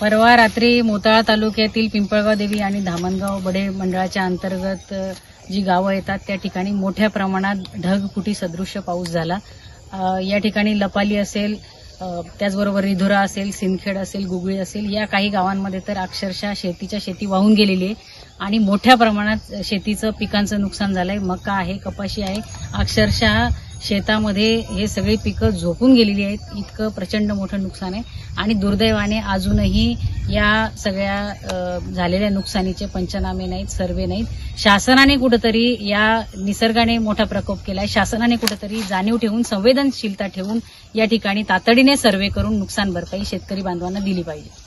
परवा रात्री मोताळा तालुक्यातील पिंपळगाव देवी आणि धामणगाव बडे मंडळाच्या अंतर्गत जी गावं येतात त्या ठिकाणी मोठ्या प्रमाणात ढगफुटी सदृश्य पाऊस झाला। या ठिकाणी लपाली असेल, त्याचबरोबर रिधोरा असेल, सिंदखेड असेल, गुगळी असेल, या काही गावांमध्ये तर अक्षरशः शेती वाहून गेलेली आहे आणि मोठ्या प्रमाणात शेतीचं पिकांचं नुकसान झालंय। मका आहे, कपाशी आहे, अक्षरशः शेतामध्ये हे सगळी पिकं झोपून गेलेली आहेत। इतकं प्रचंड मोठं नुकसान आहे आणि दुर्दैवाने अजूनही या सगळ्या झालेल्या नुकसानीचे पंचनामे नाहीत, सर्वे नाहीत। शासनाने कुठेतरी या निसर्गाने मोठा प्रकोप केलाय, शासनाने कुठेतरी जाणीव ठेवून, संवेदनशीलता ठेवून या ठिकाणी तातडीने सर्वे करून नुकसान भरपाई शेतकरी बांधवांना दिली पाहिजे।